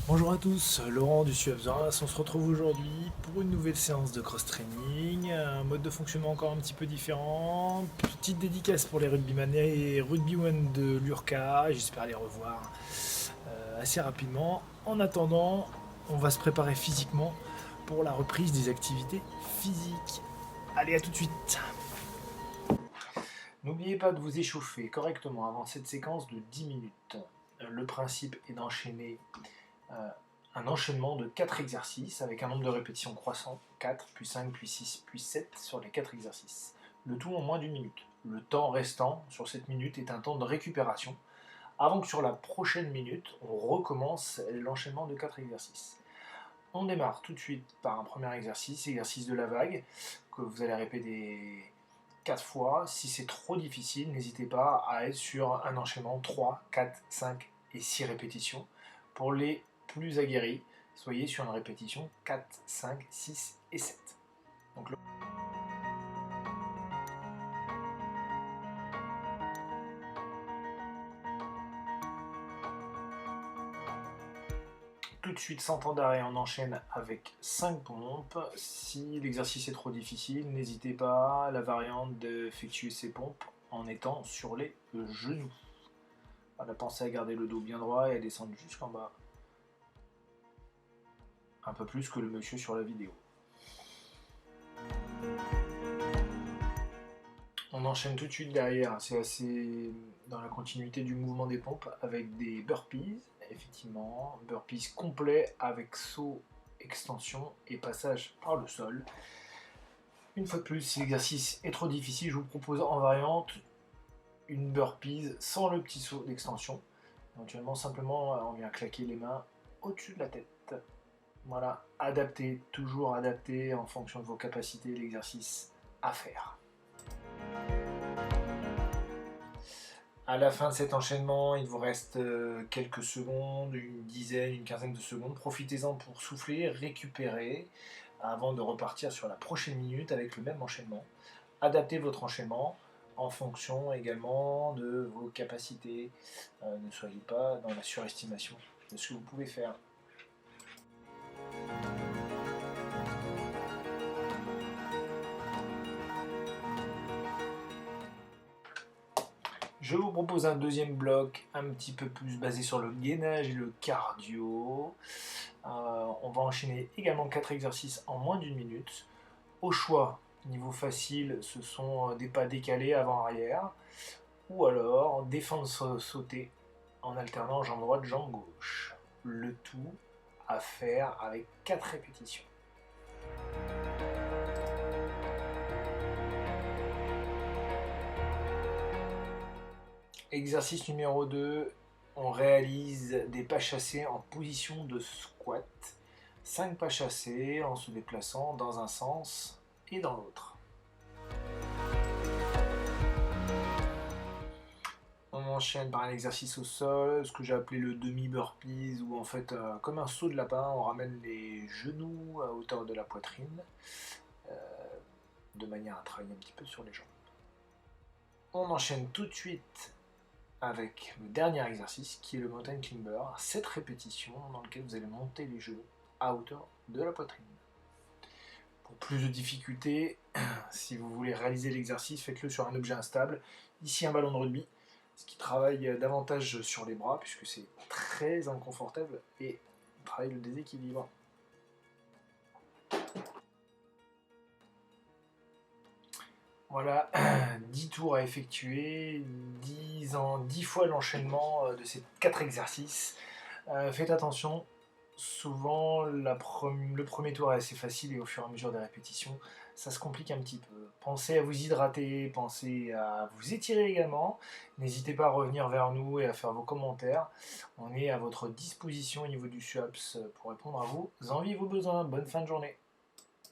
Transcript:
Bonjour à tous, Laurent du Suavzas. On se retrouve aujourd'hui pour une nouvelle séance de cross-training, un mode de fonctionnement encore un petit peu différent. Petite dédicace pour les rugbyman et rugbywomen de l'URCA, j'espère les revoir assez rapidement. En attendant, on va se préparer physiquement pour la reprise des activités physiques. Allez, à tout de suite. N'oubliez pas de vous échauffer correctement avant cette séquence de 10 minutes. Le principe est d'enchaîner euh, un enchaînement de 4 exercices avec un nombre de répétitions croissant, 4, puis 5, puis 6, puis 7 sur les 4 exercices. Le tout en moins d'une minute. Le temps restant sur cette minute est un temps de récupération, avant que sur la prochaine minute, on recommence l'enchaînement de 4 exercices. On démarre tout de suite par un premier exercice, exercice de la vague, que vous allez répéter 4 fois. Si c'est trop difficile, n'hésitez pas à être sur un enchaînement 3, 4, 5 et 6 répétitions. Pour les plus aguerris, soyez sur une répétition 4, 5, 6 et 7. Donc, tout de suite, sans temps d'arrêt, on enchaîne avec 5 pompes. Si l'exercice est trop difficile, n'hésitez pas à la variante d'effectuer ces pompes en étant sur les genoux. Voilà, pensez à garder le dos bien droit et à descendre jusqu'en bas. Un peu plus que le monsieur sur la vidéo. On enchaîne tout de suite derrière, c'est assez dans la continuité du mouvement des pompes avec des burpees, effectivement, burpees complets avec saut, extension et passage par le sol. Une fois de plus, si l'exercice est trop difficile, je vous propose en variante une burpees sans le petit saut d'extension. Éventuellement, simplement, on vient claquer les mains au-dessus de la tête. Voilà, adaptez, toujours adaptez en fonction de vos capacités l'exercice à faire. À la fin de cet enchaînement, il vous reste quelques secondes, une dizaine, une quinzaine de secondes. Profitez-en pour souffler, récupérer avant de repartir sur la prochaine minute avec le même enchaînement. Adaptez votre enchaînement en fonction également de vos capacités. Ne soyez pas dans la surestimation de ce que vous pouvez faire. Je vous propose un deuxième bloc un petit peu plus basé sur le gainage et le cardio. On va enchaîner également 4 exercices en moins d'une minute. Au choix, niveau facile, ce sont des pas décalés avant-arrière. Ou alors défense sautée en alternant jambe droite, jambe gauche. Le tout à faire avec 4 répétitions. Exercice numéro 2, on réalise des pas chassés en position de squat. 5 pas chassés en se déplaçant dans un sens et dans l'autre. On enchaîne par un exercice au sol, ce que j'ai appelé le demi-burpees, où en fait, comme un saut de lapin, on ramène les genoux à hauteur de la poitrine, euh, de manière à travailler un petit peu sur les jambes. On enchaîne tout de suite avec le dernier exercice qui est le mountain climber, 7 répétitions dans lequel vous allez monter les genoux à hauteur de la poitrine. Pour plus de difficultés, si vous voulez réaliser l'exercice, faites-le sur un objet instable, ici un ballon de rugby, ce qui travaille davantage sur les bras puisque c'est très inconfortable et travaille le déséquilibre. Voilà, 10 tours à effectuer, 10 fois l'enchaînement de ces 4 exercices. Faites attention, souvent le premier tour est assez facile et au fur et à mesure des répétitions, ça se complique un petit peu. Pensez à vous hydrater, pensez à vous étirer également. N'hésitez pas à revenir vers nous et à faire vos commentaires. On est à votre disposition au niveau du SUAPS pour répondre à vos envies et vos besoins. Bonne fin de journée.